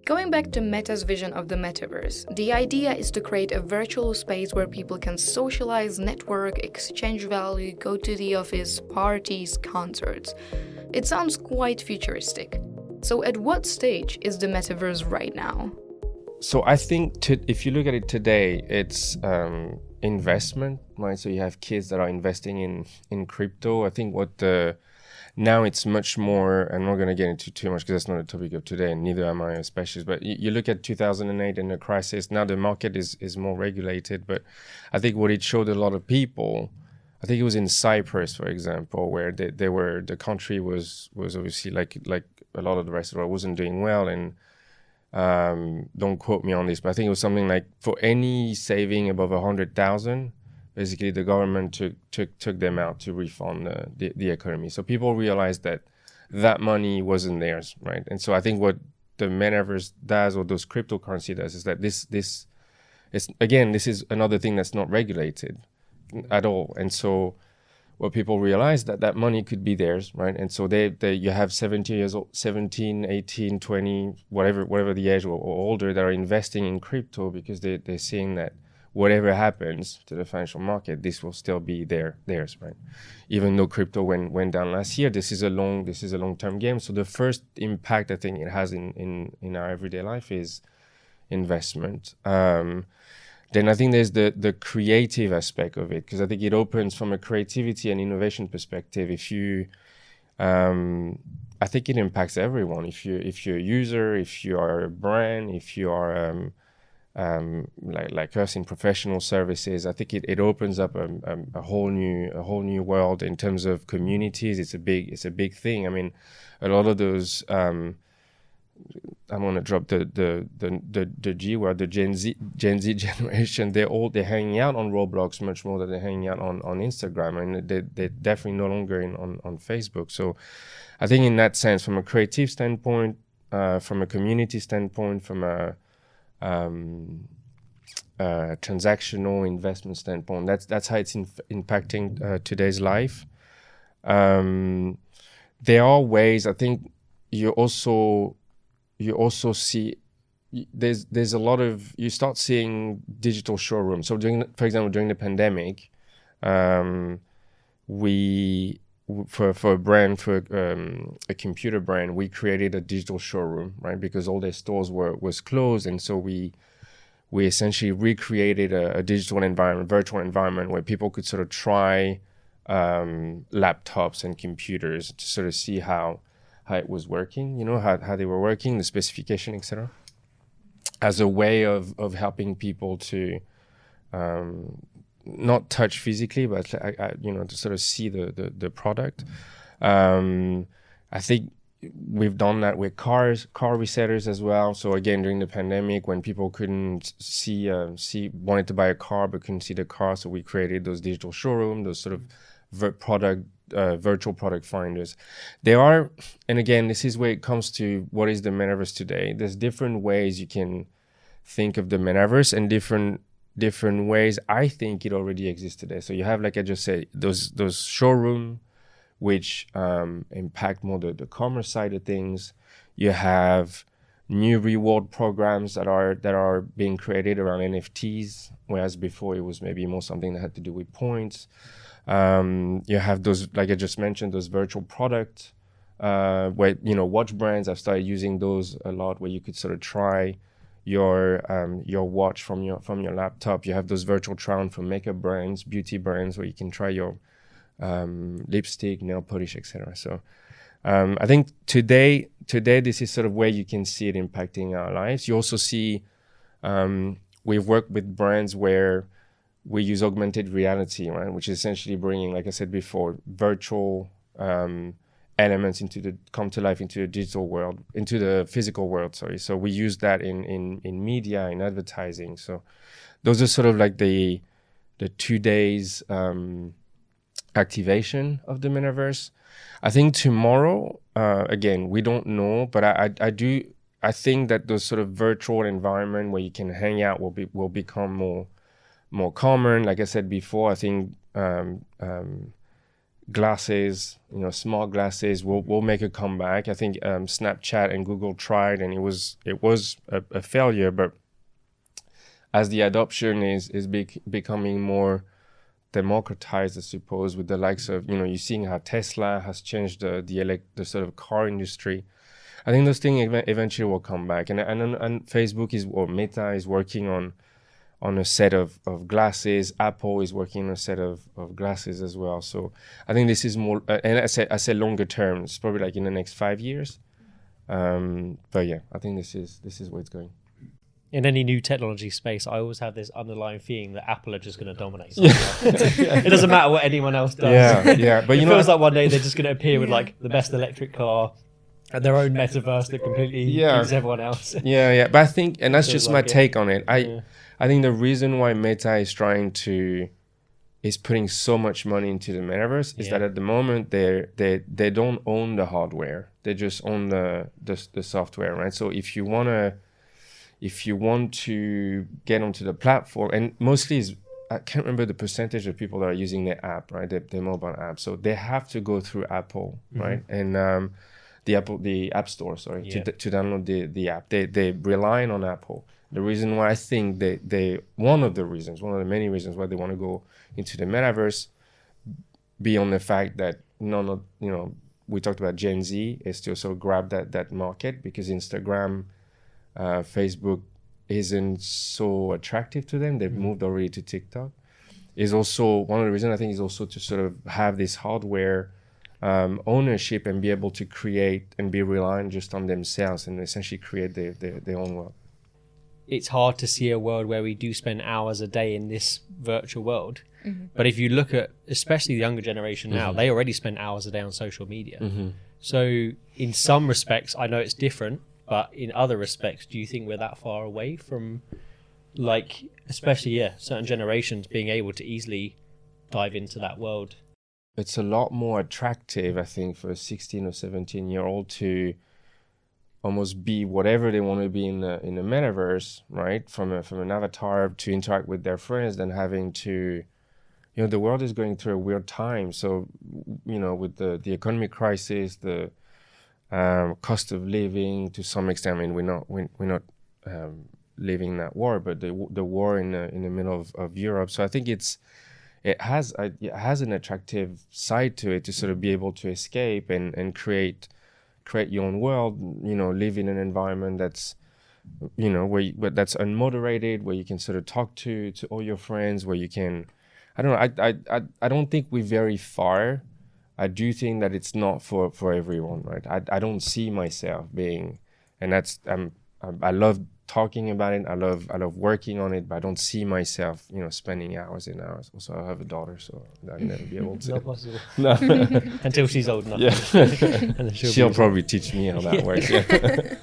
Going back to Meta's vision of the Metaverse, the idea is to create a virtual space where people can socialize, network, exchange value, go to the office, parties, concerts. It sounds quite futuristic. So at what stage is the Metaverse right now? So I think if you look at it today, it's investment, right? So you have kids that are investing in crypto. I think now it's much more, I'm not going to get into too much because that's not a topic of today, and neither am I a specialist, but you look at 2008 and the crisis, now the market is more regulated, but I think what it showed a lot of people, I think it was in Cyprus, for example, where the country was obviously like a lot of the rest of the world wasn't doing well, and don't quote me on this, but I think it was something like for any saving above 100,000, basically the government took them out to refund the economy. So people realized that money wasn't theirs, right? And so I think what the Metaverse does, or those cryptocurrency does, is that this is another thing that's not regulated at all. And so what people realized that money could be theirs, right? And so you have 17 years old, 17, 18, 20, whatever the age or older, that are investing in crypto because they're seeing that whatever happens to the financial market, this will still be theirs, right? Even though crypto went down last year, this is a long-term game. So the first impact I think it has in our everyday life is investment. Then I think there's the creative aspect of it, because I think it opens from a creativity and innovation perspective. I think it impacts everyone. If you're a user, if you are a brand, if you are like us in professional services, I think it opens up a whole new world in terms of communities. It's a big thing. I mean, a lot of those I'm gonna drop the G word, the Gen Z generation. They're hanging out on Roblox much more than they're hanging out on Instagram, and they're definitely no longer on Facebook. So I think in that sense, from a creative standpoint, from a community standpoint, from a transactional investment standpoint, that's how it's impacting today's life. There are ways, I think you also see there's a lot of, you start seeing digital showrooms. So for example, during the pandemic, we for a brand, for a computer brand, we created a digital showroom, right? Because all their stores was closed, and so we essentially recreated a digital environment, virtual environment, where people could sort of try laptops and computers to sort of see how it was working, how they were working, the specification, etc., as a way of helping people to not touch physically, but to sort of see the product. I think we've done that with car resellers as well. So again, during the pandemic, when people couldn't wanted to buy a car but couldn't see the car, so we created those digital showrooms, those sort of virtual product finders. There are, and again, this is where it comes to what is the Metaverse today. There's different ways you can think of the Metaverse, and different ways I think it already exists today. So you have, like I just said, those showroom, which impact more the commerce side of things. You have new reward programs that are being created around NFTs, whereas before it was maybe more something that had to do with points. You have those, like I just mentioned, those virtual products, where watch brands have started using those a lot, where you could sort of try your watch from your laptop. You have those virtual try-on for makeup brands, beauty brands, where you can try your lipstick, nail polish, etc. So I think today this is sort of where you can see it impacting our lives. You also see we've worked with brands where we use augmented reality, right, which is essentially bringing, like I said before, virtual elements come to life into the digital world, into the physical world. Sorry. So we use that in media, in advertising. So those are sort of like the 2 days activation of the Metaverse. I think tomorrow, again, we don't know, but I think that those sort of virtual environment where you can hang out will become more common. Like I said before, I think glasses, smart glasses will make a comeback. I think Snapchat and Google tried, and it was a failure. But as the adoption is becoming more democratized, I suppose, with the likes of you're seeing how Tesla has changed the sort of car industry. I think those things eventually will come back, and Facebook or Meta is working on a set of glasses. Apple is working on a set of glasses as well. So I think this is more, and I say longer term. It's probably like in the next 5 years. But yeah, I think this is where it's going. In any new technology space, I always have this underlying feeling that Apple are just going to dominate. It doesn't matter what anyone else does. Yeah. But it feels like one day they're just going to appear with like the best electric car and their own metaverse that completely beats everyone else. Yeah. But I think, and that's just my take on it. I think the reason why Meta is putting so much money into the metaverse is that at the moment they don't own the hardware. They just own the software, right? So if you want to get onto the platform, and mostly I can't remember the percentage of people that are using their app, right? Their mobile app. So they have to go through Apple, right? And the App Store, to download the app. They relying on Apple. The reason why I think one of the many reasons why they want to go into the metaverse, beyond the fact that we talked about Gen Z is to also grab that market, because Instagram, Facebook isn't so attractive to them. They've moved already to TikTok. Is also one of the reasons, I think, is also to sort of have this hardware ownership and be able to create and be reliant just on themselves and essentially create their own world. It's hard to see a world where we do spend hours a day in this virtual world. Mm-hmm. But if you look at, especially the younger generation now, they already spend hours a day on social media. Mm-hmm. So in some respects, I know it's different, but in other respects, do you think we're that far away from, like, especially, certain generations being able to easily dive into that world? It's a lot more attractive, I think, for a 16 or 17-year-old to almost be whatever they want to be in the metaverse, right? From an avatar to interact with their friends, than having to, the world is going through a weird time. So, with the economic crisis, the cost of living to some extent. I mean, we're not living that war, but the war in the middle of Europe. So I think it has an attractive side to it, to sort of be able to escape and create your own world, live in an environment that's, where that's unmoderated, where you can sort of talk to all your friends, where you can, I don't know, I don't think we're very far. I do think that it's not for everyone, right? I don't see myself being, and that's, I love talking about it. I love working on it, but I don't see myself, spending hours and hours. Also, I have a daughter, so I'll never be able to. Not possible. No. Until she's old enough. Yeah. And then she'll probably teach me how that works. Yeah.